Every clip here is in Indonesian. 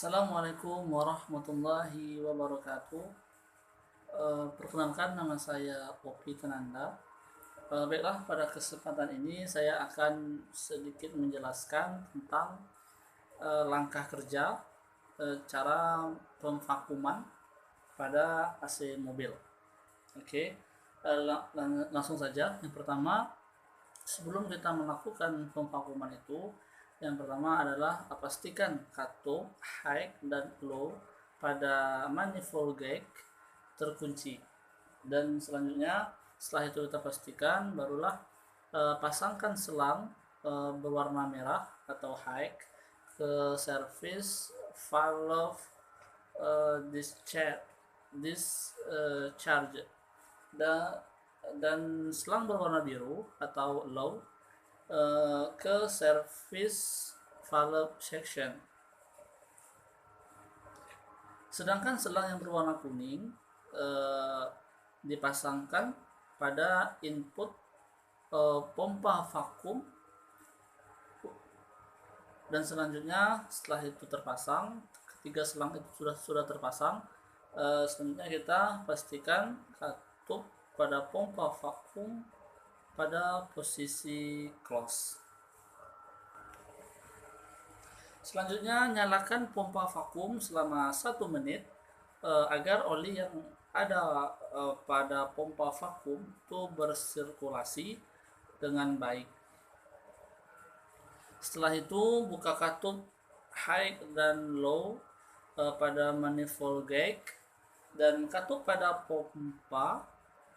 Assalamualaikum warahmatullahi wabarakatuh. Perkenalkan, nama saya Opi Tenanda. Baiklah, pada kesempatan ini saya akan sedikit menjelaskan tentang langkah kerja cara pemvakuman pada AC mobil. Oke, langsung saja. Yang pertama, sebelum kita melakukan pemvakuman itu, yang pertama adalah pastikan katup high dan low pada manifold gauge terkunci. Dan selanjutnya, setelah itu kita pastikan, barulah pasangkan selang berwarna merah atau high ke service valve discharge dan selang berwarna biru atau low ke service valve section. Sedangkan selang yang berwarna kuning dipasangkan pada input pompa vakum, dan selanjutnya setelah itu terpasang, ketiga selang itu sudah terpasang, selanjutnya kita pastikan katup pada pompa vakum pada posisi close. Selanjutnya nyalakan pompa vakum selama 1 menit agar oli yang ada pada pompa vakum itu bersirkulasi dengan baik. Setelah itu buka katup high dan low pada manifold gauge dan katup pada pompa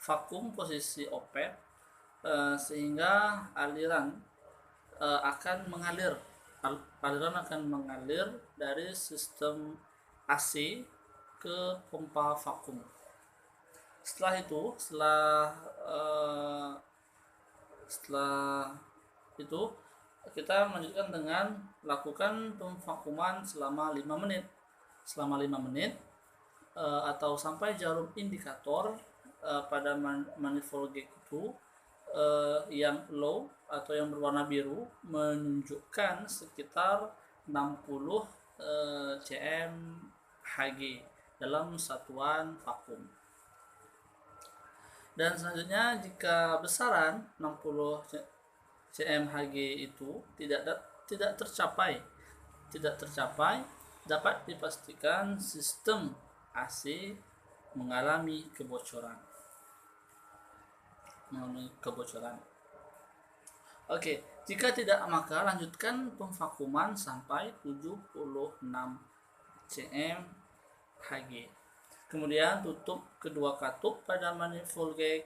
vakum posisi open sehingga aliran akan mengalir dari sistem AC ke pompa vakum. Setelah itu kita melanjutkan dengan lakukan pemvakuman selama 5 menit. Selama 5 menit atau sampai jarum indikator pada manifold gauge itu yang low atau yang berwarna biru menunjukkan sekitar 60 cm Hg dalam satuan vakum. Dan selanjutnya, jika besaran 60 cm Hg itu tidak tercapai, dapat dipastikan sistem AC mengalami kebocoran. Oke, jika tidak, maka lanjutkan pemvakuman sampai 76 cm Hg. Kemudian tutup kedua katup pada manifold gauge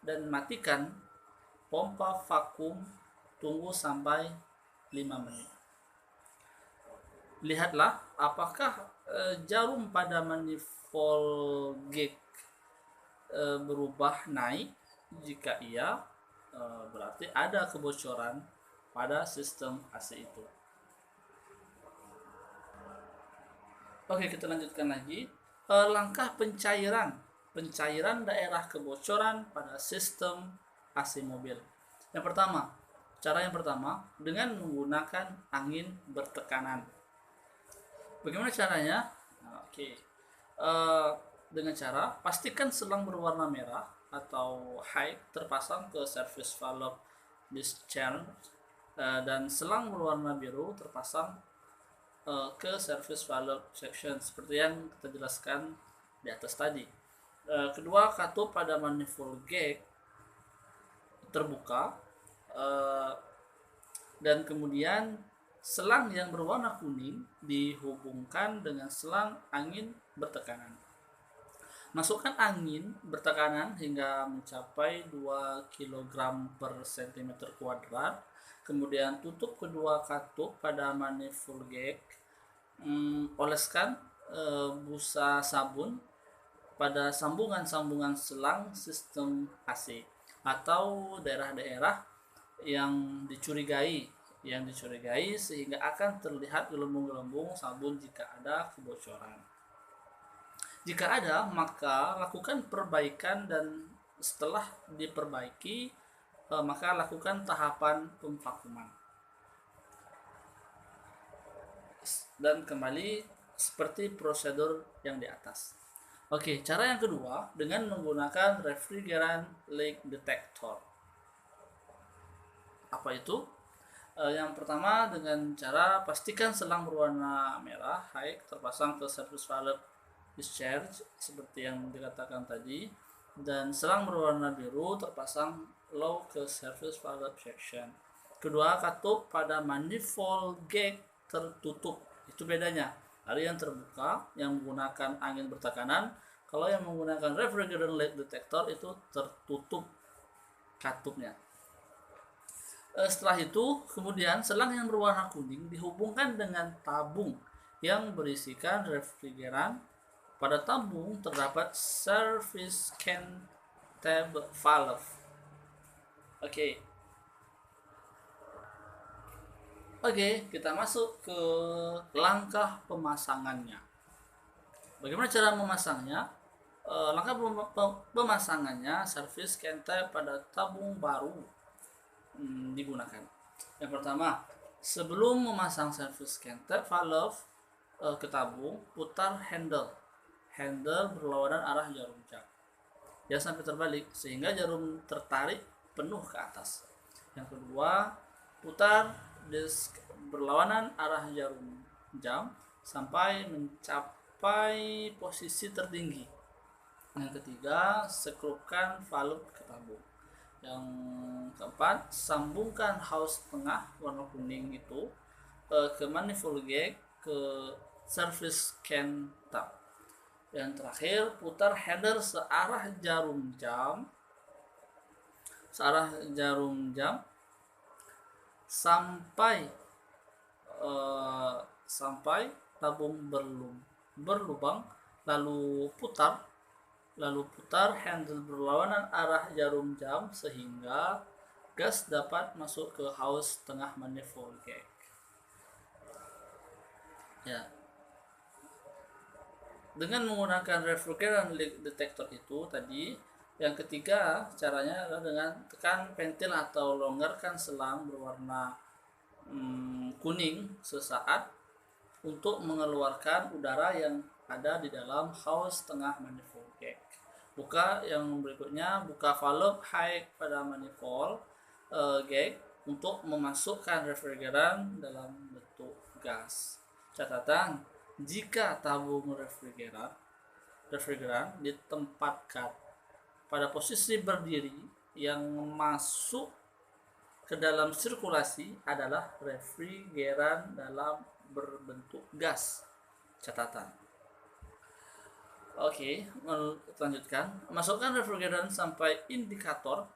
dan matikan pompa vakum. Tunggu sampai 5 menit. Lihatlah apakah jarum pada manifold gauge berubah naik. Jika iya, berarti ada kebocoran pada sistem AC itu. Oke, kita lanjutkan lagi. Langkah pencairan daerah kebocoran pada sistem AC mobil. Cara yang pertama dengan menggunakan angin bertekanan. Bagaimana caranya? Oke. Dengan cara pastikan selang berwarna merah atau high terpasang ke service valve discharge dan selang berwarna biru terpasang ke service valve section seperti yang kita jelaskan di atas tadi. Kedua katup pada manifold gauge terbuka dan kemudian selang yang berwarna kuning dihubungkan dengan selang angin bertekanan. Masukkan angin bertekanan hingga mencapai 2 kg per cm kuadrat. Kemudian tutup kedua katup pada manifold gauge. Oleskan busa sabun pada sambungan-sambungan selang sistem AC atau daerah-daerah yang dicurigai sehingga akan terlihat gelembung-gelembung sabun jika ada kebocoran. Jika ada, maka lakukan perbaikan dan setelah diperbaiki maka lakukan tahapan pemvakuman. Dan kembali seperti prosedur yang di atas. Oke, cara yang kedua dengan menggunakan refrigerant leak detector. Apa itu? Yang pertama dengan cara pastikan selang berwarna merah high terpasang ke service valve discharge seperti yang dikatakan tadi, dan selang berwarna biru terpasang low ke service valve section. Kedua, katup pada manifold gauge tertutup. Itu bedanya. Ada yang terbuka yang menggunakan angin bertekanan, kalau yang menggunakan refrigerant leak detector itu tertutup katupnya. Setelah itu, kemudian selang yang berwarna kuning dihubungkan dengan tabung yang berisikan refrigeran. Pada tabung terdapat service can tab valve. Oke, kita masuk ke langkah pemasangannya. Bagaimana cara memasangnya? Langkah pemasangannya, service can tab pada tabung baru digunakan. Yang pertama, sebelum memasang service can tab valve ke tabung, putar handle berlawanan arah jarum jam. Jangan sampai terbalik sehingga jarum tertarik penuh ke atas. Yang kedua, putar disk berlawanan arah jarum jam sampai mencapai posisi tertinggi. Yang ketiga, sekrupkan valve ke tabung. Yang keempat, sambungkan hose tengah warna kuning itu ke manifold gauge ke service can tab. Yang terakhir, putar header searah jarum jam sampai tabung berlubang, lalu putar handle berlawanan arah jarum jam sehingga gas dapat masuk ke hose tengah manifold gauge. Ya. Dengan menggunakan refrigerant leak detector itu tadi, yang ketiga caranya adalah dengan tekan pentil atau longgarkan selang berwarna kuning sesaat untuk mengeluarkan udara yang ada di dalam hose tengah manifold gauge. Buka yang berikutnya, buka valve high pada manifold gauge untuk memasukkan refrigeran dalam bentuk gas. Catatan, jika tabung refrigeran ditempatkan pada posisi berdiri, yang masuk ke dalam sirkulasi adalah refrigeran dalam berbentuk gas. Catatan. Oke, lanjutkan. Masukkan refrigeran sampai indikator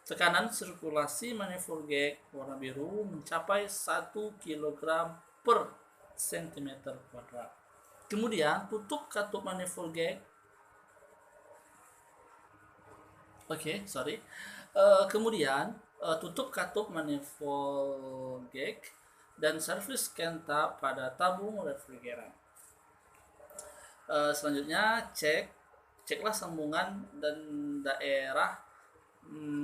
tekanan sirkulasi manifold gauge warna biru mencapai 1 kg per cm kuadrat. Kemudian tutup katup manifold gauge. Kemudian tutup katup manifold gauge dan service can tab pada tabung refrigeran. Selanjutnya ceklah sambungan dan daerah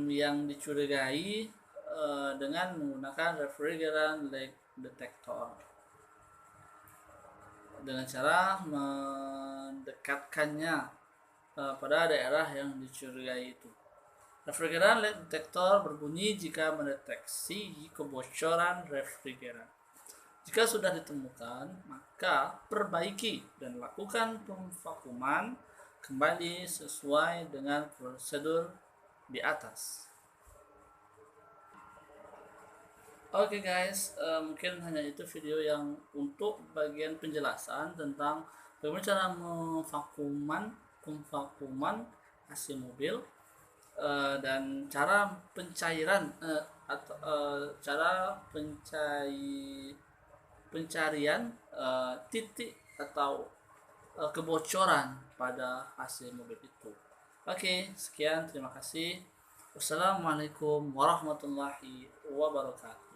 yang dicurigai dengan menggunakan refrigerant leak detector dengan cara mendekatkannya pada daerah yang dicurigai itu. Refrigerant leak detector berbunyi jika mendeteksi kebocoran refrigeran. Jika sudah ditemukan, maka perbaiki dan lakukan pemvakuman kembali sesuai dengan prosedur di atas. Oke guys, mungkin hanya itu video yang untuk bagian penjelasan tentang bagaimana cara pemvakuman AC mobil dan cara pencairan pencarian titik atau kebocoran pada AC mobil itu. Oke, sekian, terima kasih. Wassalamualaikum warahmatullahi wabarakatuh.